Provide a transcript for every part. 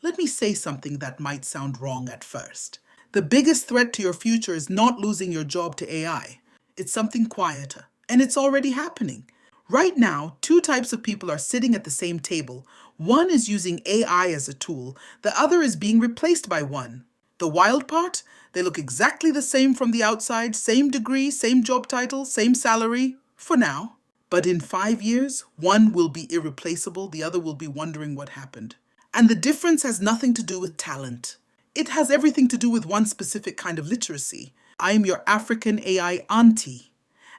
Let me say something that might sound wrong at first. The biggest threat to your future is not losing your job to AI. It's something quieter, and it's already happening. Right now, two types of people are sitting at the same table. One is using AI as a tool, the other is being replaced by one. The wild part? They look exactly the same from the outside, same degree, same job title, same salary, for now. But in 5 years, one will be irreplaceable, the other will be wondering what happened. And the difference has nothing to do with talent. It has everything to do with one specific kind of literacy. I am your African AI auntie.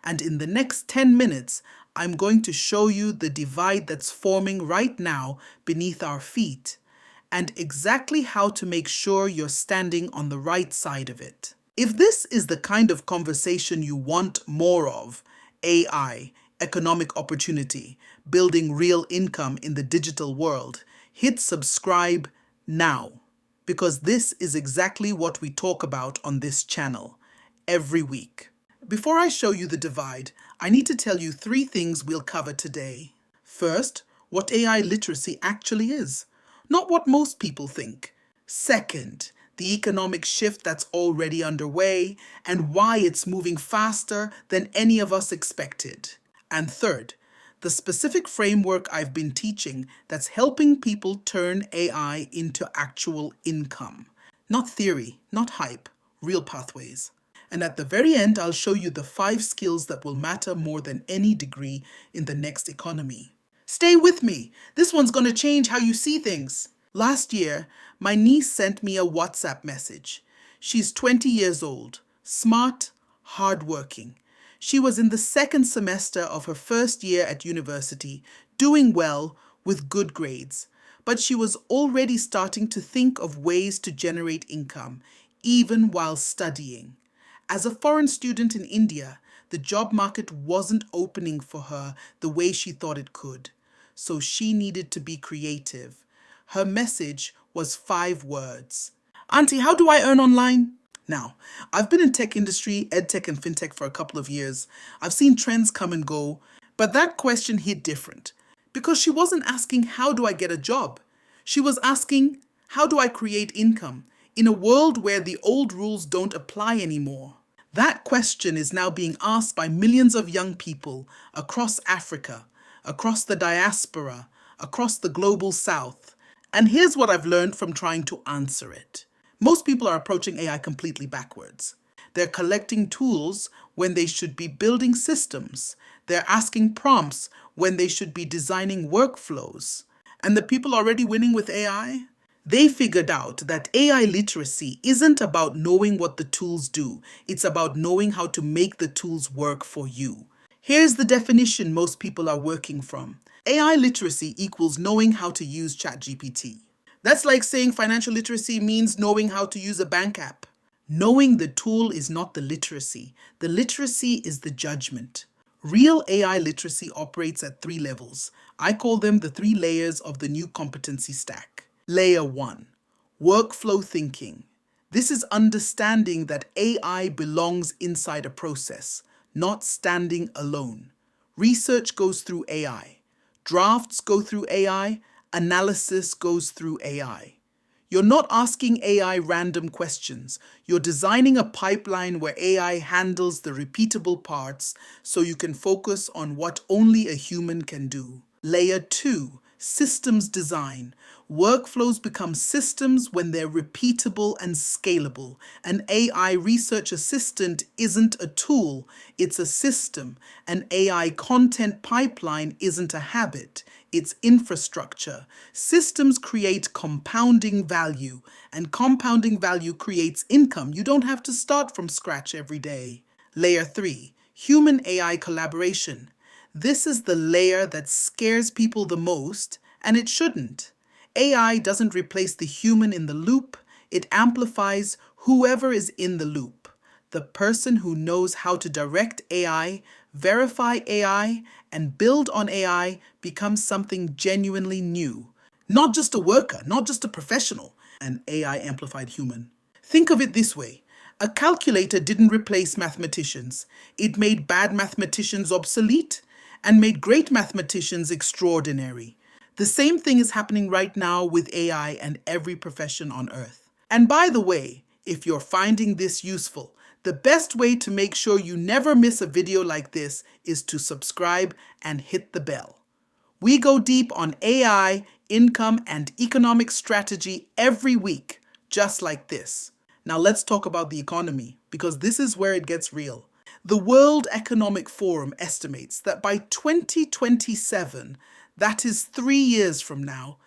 And in the next 10 minutes, I'm going to show you the divide that's forming right now beneath our feet and exactly how to make sure you're standing on the right side of it. If this is the kind of conversation you want more of, AI, economic opportunity, building real income in the digital world, hit subscribe now, because this is exactly what we talk about on this channel every week. Before I show you the divide, I need to tell you 3 things we'll cover today. First, what AI literacy actually is, not what most people think. Second, the economic shift that's already underway and why it's moving faster than any of us expected. And third, the specific framework I've been teaching that's helping people turn AI into actual income. Not theory, not hype, real pathways. And at the very end, I'll show you the 5 skills that will matter more than any degree in the next economy. Stay with me. This one's going to change how you see things. Last year, my niece sent me a WhatsApp message. She's 20 years old, smart, hardworking. She was in the 2nd semester of her first year at university, doing well with good grades. But she was already starting to think of ways to generate income, even while studying. As a foreign student in India, the job market wasn't opening for her the way she thought it could. So she needed to be creative. Her message was 5 words. Auntie, how do I earn online? Now, I've been in tech industry, edtech and fintech for a couple of years. I've seen trends come and go, but that question hit different. Because she wasn't asking, how do I get a job? She was asking, how do I create income in a world where the old rules don't apply anymore? That question is now being asked by millions of young people across Africa, across the diaspora, across the global south. And here's what I've learned from trying to answer it. Most people are approaching AI completely backwards. They're collecting tools when they should be building systems. They're asking prompts when they should be designing workflows. And the people already winning with AI? They figured out that AI literacy isn't about knowing what the tools do. It's about knowing how to make the tools work for you. Here's the definition most people are working from. AI literacy equals knowing how to use ChatGPT. That's like saying financial literacy means knowing how to use a bank app. Knowing the tool is not the literacy. The literacy is the judgment. Real AI literacy operates at 3 levels. I call them the 3 layers of the new competency stack. Layer 1, workflow thinking. This is understanding that AI belongs inside a process, not standing alone. Research goes through AI. Drafts go through AI. Analysis goes through AI. You're not asking AI random questions. You're designing a pipeline where AI handles the repeatable parts so you can focus on what only a human can do. Layer 2, systems design. Workflows become systems when they're repeatable and scalable. An AI research assistant isn't a tool, it's a system. An AI content pipeline isn't a habit, it's infrastructure. Systems create compounding value, and compounding value creates income. You don't have to start from scratch every day. Layer 3, human AI collaboration. This is the layer that scares people the most, and it shouldn't. AI doesn't replace the human in the loop, it amplifies whoever is in the loop. The person who knows how to direct AI, verify AI, and build on AI becomes something genuinely new. Not just a worker, not just a professional, an AI-amplified human. Think of it this way. A calculator didn't replace mathematicians. It made bad mathematicians obsolete and made great mathematicians extraordinary. The same thing is happening right now with AI and every profession on Earth. And by the way, if you're finding this useful, the best way to make sure you never miss a video like this is to subscribe and hit the bell. We go deep on AI, income, and economic strategy every week, just like this. Now let's talk about the economy, because this is where it gets real. The World Economic Forum estimates that by 2027, that is 3 years from now,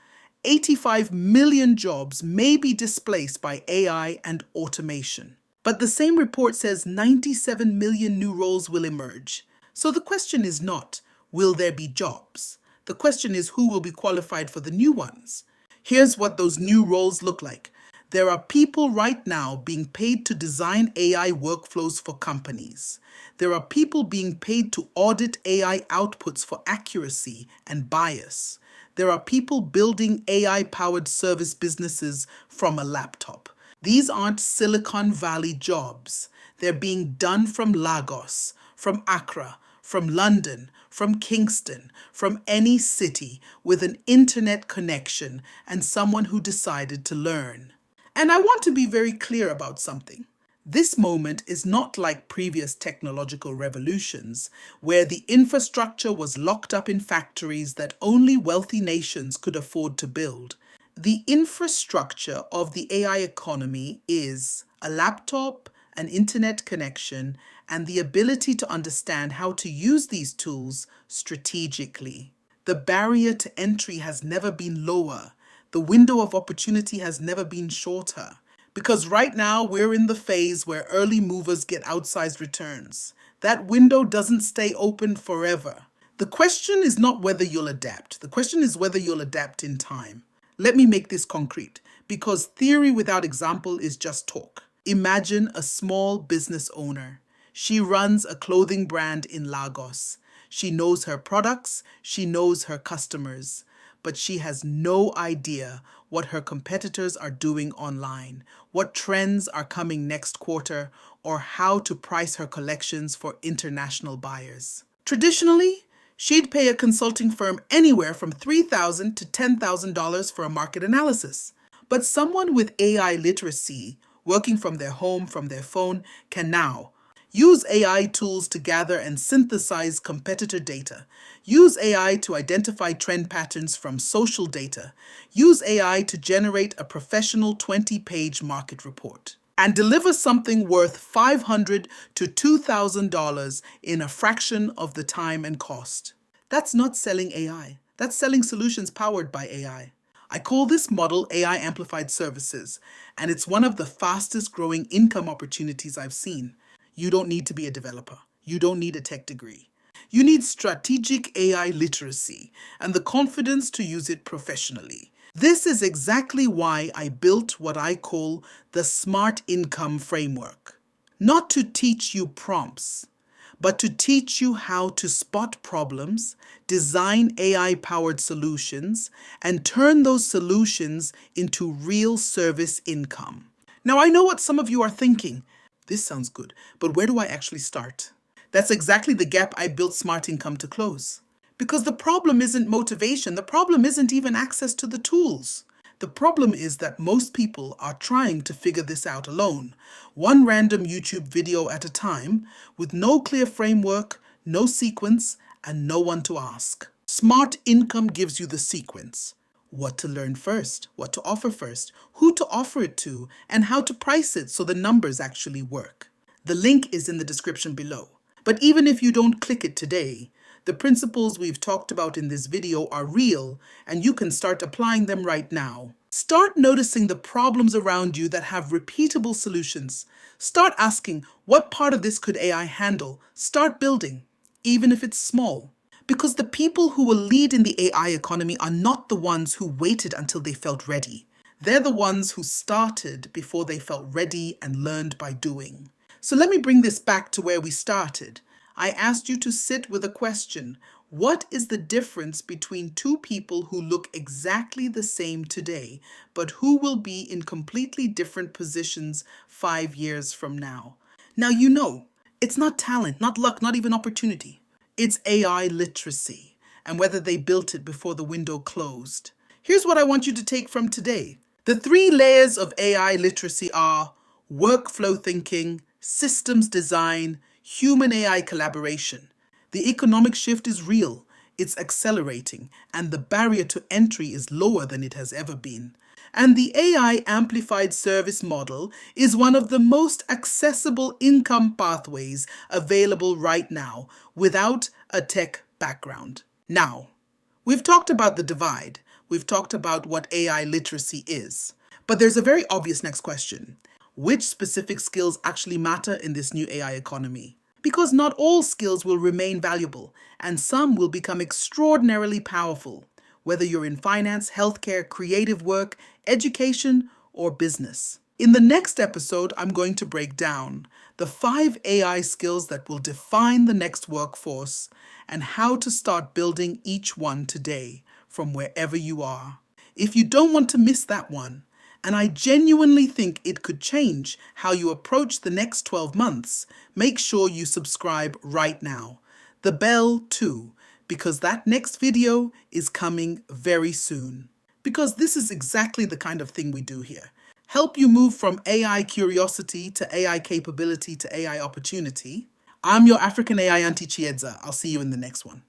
85 million jobs may be displaced by AI and automation. But the same report says 97 million new roles will emerge. So the question is not, will there be jobs? The question is, who will be qualified for the new ones? Here's what those new roles look like. There are people right now being paid to design AI workflows for companies. There are people being paid to audit AI outputs for accuracy and bias. There are people building AI-powered service businesses from a laptop. These aren't Silicon Valley jobs. They're being done from Lagos, from Accra, from London, from Kingston, from any city with an internet connection and someone who decided to learn. And I want to be very clear about something. This moment is not like previous technological revolutions, where the infrastructure was locked up in factories that only wealthy nations could afford to build. The infrastructure of the AI economy is a laptop, an internet connection, and the ability to understand how to use these tools strategically. The barrier to entry has never been lower. The window of opportunity has never been shorter. Because right now we're in the phase where early movers get outsized returns. That window doesn't stay open forever. The question is not whether you'll adapt. The question is whether you'll adapt in time. Let me make this concrete, because theory without example is just talk. Imagine a small business owner. She runs a clothing brand in Lagos. She knows her products, she knows her customers, but she has no idea what her competitors are doing online, what trends are coming next quarter, or how to price her collections for international buyers. Traditionally, she'd pay a consulting firm anywhere from $3,000 to $10,000 for a market analysis. But someone with AI literacy, working from their home, from their phone, can now use AI tools to gather and synthesize competitor data. Use AI to identify trend patterns from social data. Use AI to generate a professional 20-page market report. And deliver something worth $500 to $2,000 in a fraction of the time and cost. That's not selling AI. That's selling solutions powered by AI. I call this model AI Amplified Services, and it's one of the fastest growing income opportunities I've seen. You don't need to be a developer. You don't need a tech degree. You need strategic AI literacy and the confidence to use it professionally. This is exactly why I built what I call the Smart Income Framework. Not to teach you prompts, but to teach you how to spot problems, design AI-powered solutions, and turn those solutions into real service income. Now, I know what some of you are thinking. This sounds good, but where do I actually start? That's exactly the gap I built Smart Income to close. Because the problem isn't motivation, the problem isn't even access to the tools. The problem is that most people are trying to figure this out alone, one random YouTube video at a time, with no clear framework, no sequence, and no one to ask. Smart Income gives you the sequence. What to learn first, what to offer first, who to offer it to, and how to price it so the numbers actually work. The link is in the description below. But even if you don't click it today, the principles we've talked about in this video are real, and you can start applying them right now. Start noticing the problems around you that have repeatable solutions. Start asking, what part of this could AI handle? Start building, even if it's small. Because the people who will lead in the AI economy are not the ones who waited until they felt ready. They're the ones who started before they felt ready and learned by doing. So let me bring this back to where we started. I asked you to sit with a question. What is the difference between two people who look exactly the same today, but who will be in completely different positions 5 years from now? Now it's not talent, not luck, not even opportunity. It's AI literacy. and whether they built it before the window closed. Here's what I want you to take from today. The 3 layers of AI literacy are workflow thinking, systems design, human AI collaboration. The economic shift is real, it's accelerating, and the barrier to entry is lower than it has ever been. And the AI amplified service model is one of the most accessible income pathways available right now without a tech background. Now, we've talked about the divide. We've talked about what AI literacy is. But there's a very obvious next question. Which specific skills actually matter in this new AI economy? Because not all skills will remain valuable, and some will become extraordinarily powerful, whether you're in finance, healthcare, creative work, education, or business. In the next episode, I'm going to break down the 5 AI skills that will define the next workforce and how to start building each one today from wherever you are. If you don't want to miss that one, and I genuinely think it could change how you approach the next 12 months, make sure you subscribe right now. The bell too, because that next video is coming very soon. Because this is exactly the kind of thing we do here. Help you move from AI curiosity to AI capability to AI opportunity. I'm your African AI Auntie Chiedza. I'll see you in the next one.